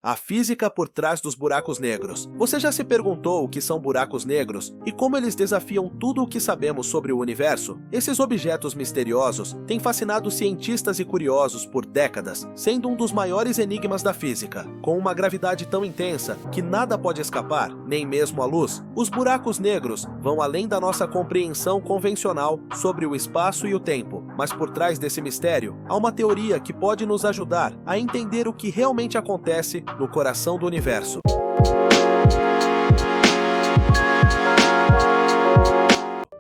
A física por trás dos buracos negros. Você já se perguntou o que são buracos negros e como eles desafiam tudo o que sabemos sobre o universo? Esses objetos misteriosos têm fascinado cientistas e curiosos por décadas, sendo um dos maiores enigmas da física. Com uma gravidade tão intensa que nada pode escapar, nem mesmo a luz, os buracos negros vão além da nossa compreensão convencional sobre o espaço e o tempo. Mas por trás desse mistério, há uma teoria que pode nos ajudar a entender o que realmente acontece no coração do universo.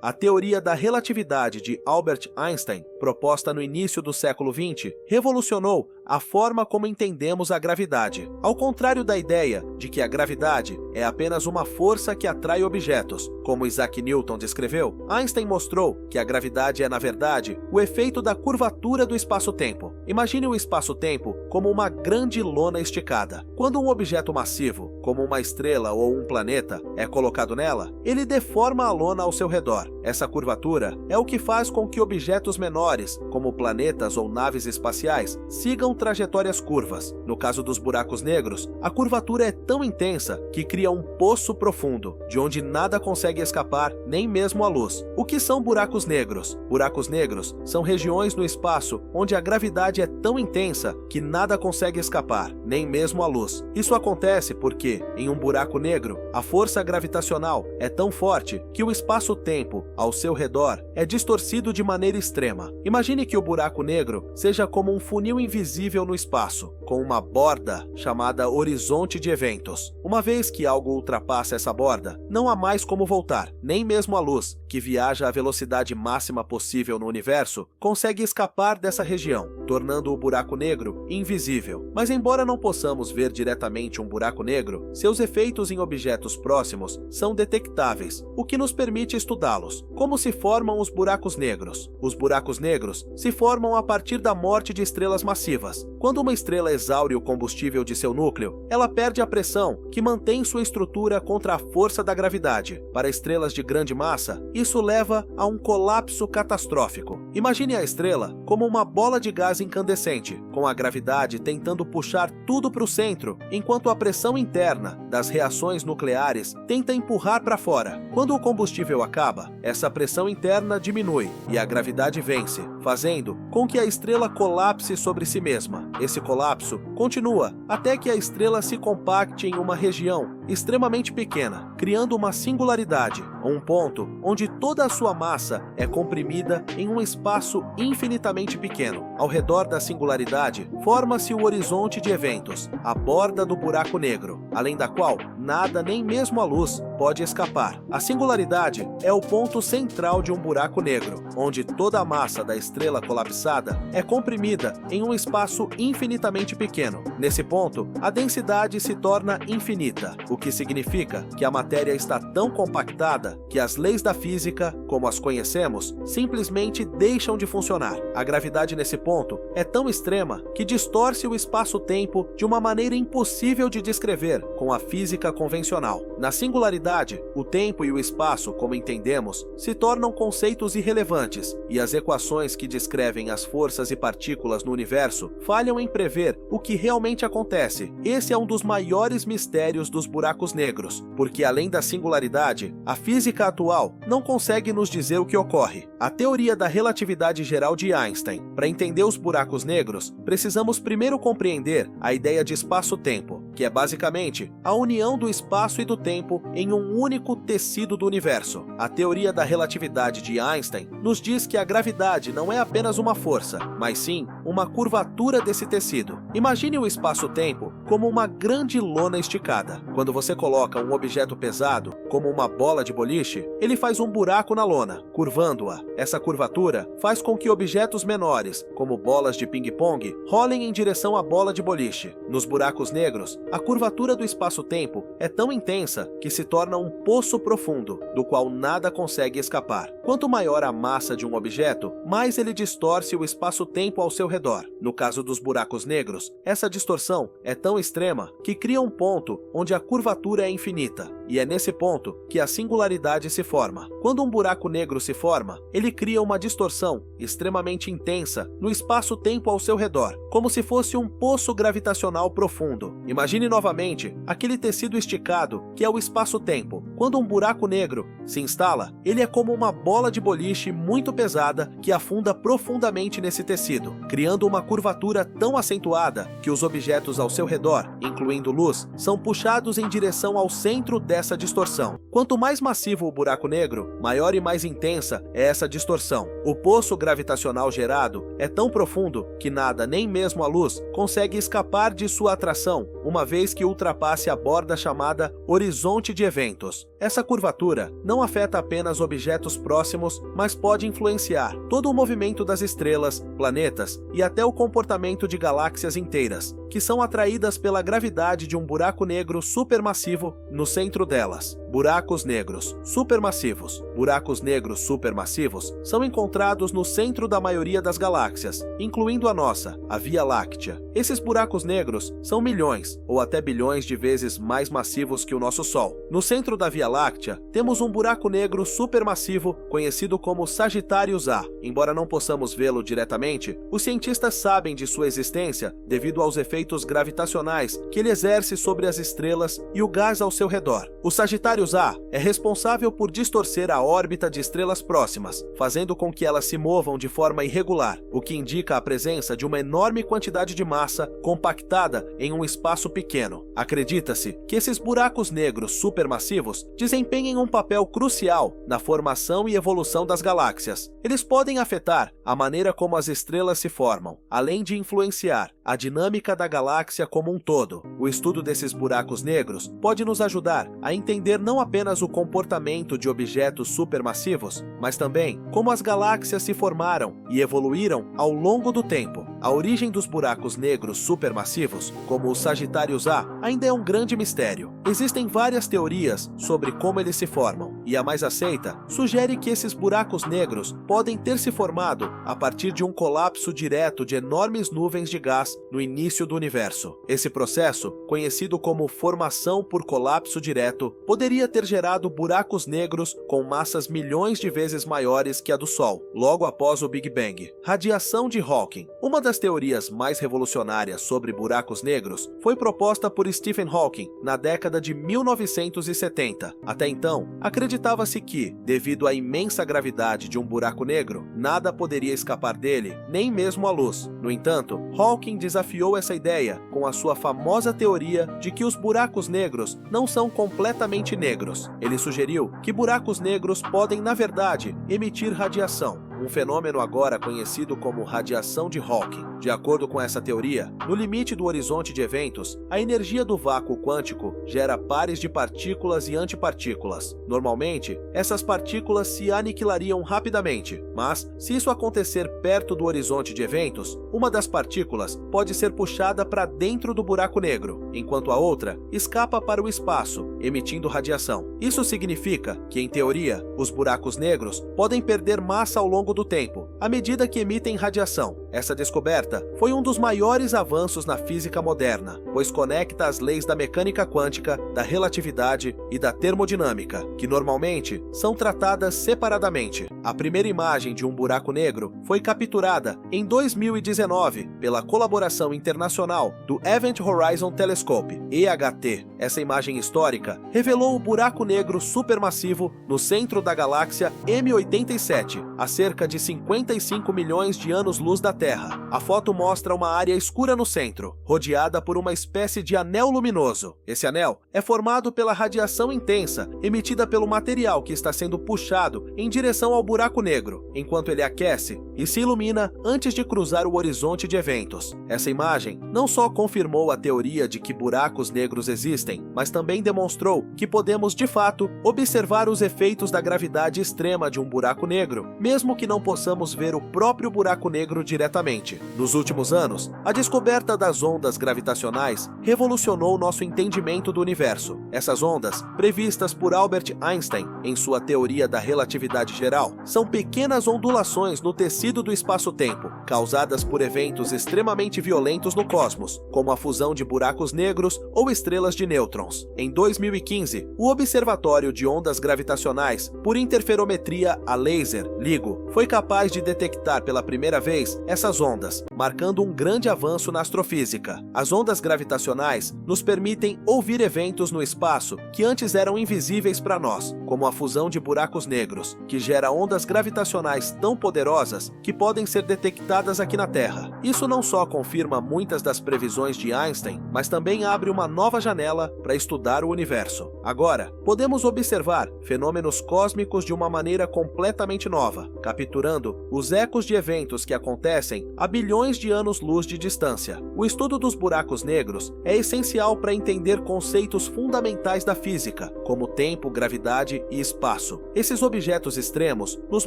A teoria da relatividade de Albert Einstein, proposta no início do século XX, revolucionou a forma como entendemos a gravidade. Ao contrário da ideia de que a gravidade é apenas uma força que atrai objetos, como Isaac Newton descreveu, Einstein mostrou que a gravidade é, na verdade, o efeito da curvatura do espaço-tempo. Imagine o espaço-tempo como uma grande lona esticada. Quando um objeto massivo, como uma estrela ou um planeta, é colocado nela, ele deforma a lona ao seu redor. Essa curvatura é o que faz com que objetos menores, como planetas ou naves espaciais, sigam trajetórias curvas. No caso dos buracos negros, a curvatura é tão intensa que cria um poço profundo, de onde nada consegue escapar, nem mesmo a luz. O que são buracos negros? Buracos negros são regiões no espaço onde a gravidade é tão intensa que nada consegue escapar, nem mesmo a luz. Isso acontece porque, em um buraco negro, a força gravitacional é tão forte que o espaço-tempo ao seu redor é distorcido de maneira extrema. Imagine que o buraco negro seja como um funil invisível no espaço, com uma borda chamada horizonte de eventos. Uma vez que algo ultrapassa essa borda, não há mais como voltar. Nem mesmo a luz, que viaja à velocidade máxima possível no universo, consegue escapar dessa região, tornando o buraco negro invisível. Mas embora não possamos ver diretamente um buraco negro, seus efeitos em objetos próximos são detectáveis, o que nos permite estudá-los. Como se formam os buracos negros? Os buracos negros se formam a partir da morte de estrelas massivas. Quando uma estrela exaure o combustível de seu núcleo, ela perde a pressão que mantém sua estrutura contra a força da gravidade. Para estrelas de grande massa, isso leva a um colapso catastrófico. Imagine a estrela como uma bola de gás incandescente, com a gravidade tentando puxar tudo para o centro, enquanto a pressão interna das reações nucleares tenta empurrar para fora. Quando o combustível acaba, essa pressão interna diminui e a gravidade vence, fazendo com que a estrela colapse sobre si mesma. Esse colapso continua até que a estrela se compacte em uma região extremamente pequena, criando uma singularidade, um ponto onde toda a sua massa é comprimida em um espaço infinitamente pequeno. Ao redor da singularidade, forma-se o horizonte de eventos, a borda do buraco negro, além da qual nada, nem mesmo a luz, pode escapar. A singularidade é o ponto central de um buraco negro, onde toda a massa da estrela colapsada é comprimida em um espaço infinitamente pequeno. Nesse ponto, a densidade se torna infinita, o que significa que a matéria está tão compactada que as leis da física, como as conhecemos, simplesmente deixam de funcionar. A gravidade nesse ponto é tão extrema que distorce o espaço-tempo de uma maneira impossível de descrever com a física convencional. Na singularidade, o tempo e o espaço, como entendemos, se tornam conceitos irrelevantes, e as equações que descrevem as forças e partículas no universo falham em prever o que realmente acontece. Esse é um dos maiores mistérios dos buracos negros, porque além da singularidade, a física atual não consegue nos dizer o que ocorre. A teoria da relatividade geral de Einstein. Para entender os buracos negros, precisamos primeiro compreender a ideia de espaço-tempo, que é basicamente a união do espaço e do tempo em um único tecido do universo. A teoria da relatividade de Einstein nos diz que a gravidade não é apenas uma força, mas sim uma curvatura desse tecido. Imagine o espaço-tempo como uma grande lona esticada. Quando você coloca um objeto pesado, como uma bola de boliche, ele faz um buraco na lona, curvando-a. Essa curvatura faz com que objetos menores, como bolas de ping-pong, rolem em direção à bola de boliche. Nos buracos negros, a curvatura do espaço-tempo é tão intensa que se torna um poço profundo, do qual nada consegue escapar. Quanto maior a massa de um objeto, mais ele distorce o espaço-tempo ao seu redor. No caso dos buracos negros, essa distorção é tão extrema que cria um ponto onde a curvatura é infinita, e é nesse ponto que a singularidade se forma. Quando um buraco negro se forma, ele cria uma distorção extremamente intensa no espaço-tempo ao seu redor, como se fosse um poço gravitacional profundo. Imagine novamente aquele tecido esticado que é o espaço-tempo. Quando um buraco negro se instala, ele é como uma bola de boliche muito pesada que afunda profundamente nesse tecido, criando uma curvatura tão acentuada que os objetos ao seu redor, incluindo luz, são puxados em direção ao centro dessa distorção. Quanto mais massivo o buraco negro, maior e mais intensa é essa distorção. O poço gravitacional gerado é tão profundo que nada, nem mesmo a luz, consegue escapar de sua atração, uma vez que ultrapasse a borda chamada horizonte de eventos. Essa curvatura não afeta apenas objetos próximos, mas pode influenciar todo o movimento das estrelas, planetas e até o comportamento de galáxias inteiras, que são atraídas pela gravidade de um buraco negro supermassivo no centro delas. Buracos negros supermassivos. Buracos negros supermassivos são encontrados no centro da maioria das galáxias, incluindo a nossa, a Via Láctea. Esses buracos negros são milhões ou até bilhões de vezes mais massivos que o nosso Sol. No centro da Via Láctea, temos um buraco negro supermassivo conhecido como Sagitários A. Embora não possamos vê-lo diretamente, os cientistas sabem de sua existência devido aos efeitos gravitacionais que ele exerce sobre as estrelas e o gás ao seu redor. O Sagitários A é responsável por distorcer a órbita de estrelas próximas, fazendo com que elas se movam de forma irregular, o que indica a presença de uma enorme quantidade de massa compactada em um espaço pequeno. Acredita-se que esses buracos negros supermassivos desempenhem um papel crucial na formação e evolução das galáxias. Eles podem afetar a maneira como as estrelas se formam, além de influenciar a dinâmica da galáxia como um todo. O estudo desses buracos negros pode nos ajudar a entender não apenas o comportamento de objetos supermassivos, mas também como as galáxias se formaram e evoluíram ao longo do tempo. A origem dos buracos negros supermassivos, como o Sagitários A, ainda é um grande mistério. Existem várias teorias sobre como eles se formam, e a mais aceita sugere que esses buracos negros podem ter se formado a partir de um colapso direto de enormes nuvens de gás no início do universo. Esse processo, conhecido como formação por colapso direto, poderia ter gerado buracos negros com massas milhões de vezes maiores que a do Sol, logo após o Big Bang. Radiação de Hawking. Uma das teorias mais revolucionárias sobre buracos negros foi proposta por Stephen Hawking na década de 1970. Até então, acreditava-se que, devido à imensa gravidade de um buraco negro, nada poderia escapar dele, nem mesmo a luz. No entanto, Hawking desafiou essa ideia com a sua famosa teoria de que os buracos negros não são completamente negros. Ele sugeriu que buracos negros podem, na verdade, emitir radiação, um fenômeno agora conhecido como radiação de Hawking. De acordo com essa teoria, no limite do horizonte de eventos, a energia do vácuo quântico gera pares de partículas e antipartículas. Normalmente, essas partículas se aniquilariam rapidamente, mas, se isso acontecer perto do horizonte de eventos, uma das partículas pode ser puxada para dentro do buraco negro, enquanto a outra escapa para o espaço, emitindo radiação. Isso significa que, em teoria, os buracos negros podem perder massa ao longo do tempo, à medida que emitem radiação. Essa descoberta foi um dos maiores avanços na física moderna, pois conecta as leis da mecânica quântica, da relatividade e da termodinâmica, que normalmente são tratadas separadamente. A primeira imagem de um buraco negro foi capturada em 2019 pela colaboração internacional do Event Horizon Telescope, EHT. Essa imagem histórica revelou o buraco negro supermassivo no centro da galáxia M87, a cerca de 55 milhões de anos-luz da Terra. A foto mostra uma área escura no centro, rodeada por uma espécie de anel luminoso. Esse anel é formado pela radiação intensa emitida pelo material que está sendo puxado em direção ao buraco negro, enquanto ele aquece e se ilumina antes de cruzar o horizonte de eventos. Essa imagem não só confirmou a teoria de que buracos negros existem, mas também demonstrou que podemos, de fato, observar os efeitos da gravidade extrema de um buraco negro, mesmo que não possamos ver o próprio buraco negro diretamente. Nos últimos anos, a descoberta das ondas gravitacionais revolucionou nosso entendimento do universo. Essas ondas, previstas por Albert Einstein em sua teoria da relatividade geral, são pequenas ondulações no tecido do espaço-tempo, causadas por eventos extremamente violentos no cosmos, como a fusão de buracos negros ou estrelas de nêutrons. Em 2015, o Observatório de Ondas Gravitacionais por Interferometria a Laser, LIGO, foi capaz de detectar pela primeira vez essas ondas, marcando um grande avanço na astrofísica. As ondas gravitacionais nos permitem ouvir eventos no espaço que antes eram invisíveis para nós, como a fusão de buracos negros, que gera ondas gravitacionais tão poderosas que podem ser detectadas aqui na Terra. Isso não só confirma muitas das previsões de Einstein, mas também abre uma nova janela para estudar o universo. Agora, podemos observar fenômenos cósmicos de uma maneira completamente nova, capturando os ecos de eventos que acontecem a bilhões de anos-luz de distância. O estudo dos buracos negros é essencial para entender conceitos fundamentais da física, como tempo, gravidade e espaço. Esses objetos extremos nos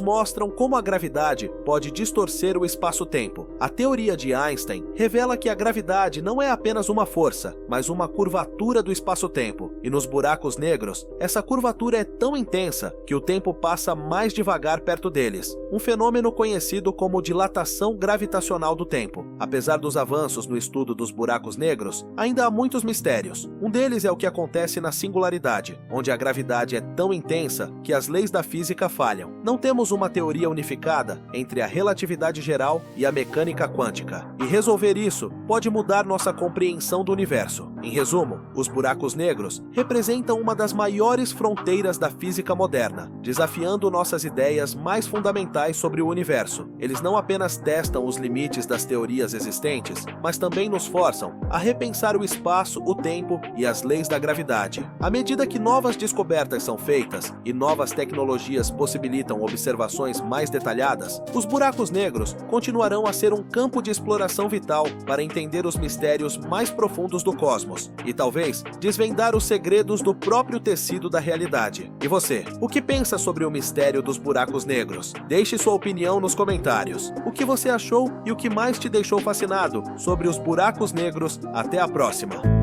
mostram como a gravidade pode distorcer o espaço-tempo. A teoria de Einstein revela que a gravidade não é apenas uma força, mas uma curvatura do espaço-tempo. E nos buracos negros, essa curvatura é tão intensa que o tempo passa mais devagar perto deles, um fenômeno conhecido como dilatação gravitacional do tempo. Apesar dos avanços no estudo dos buracos negros, ainda há muitos mistérios. Um deles é o que acontece na singularidade, onde a gravidade é tão intensa que as leis da física falham. Não temos uma teoria unificada entre a relatividade geral e a mecânica quântica, e resolver isso pode mudar nossa compreensão do universo. Em resumo, os buracos negros representam uma das maiores fronteiras da física moderna, desafiando nossas ideias mais fundamentais sobre o universo. Eles não apenas testam os limites das teorias existentes, mas também nos forçam a repensar o espaço, o tempo e as leis da gravidade. À medida que novas descobertas são feitas e novas tecnologias possibilitam observações mais detalhadas, os buracos negros continuarão a ser um campo de exploração vital para entender os mistérios mais profundos do cosmos e talvez desvendar os segredos do próprio tecido da realidade. E você, o que pensa sobre o mistério dos buracos negros? Deixe sua opinião nos comentários. O que você achou e o que mais te deixou fascinado sobre os buracos negros? Até a próxima!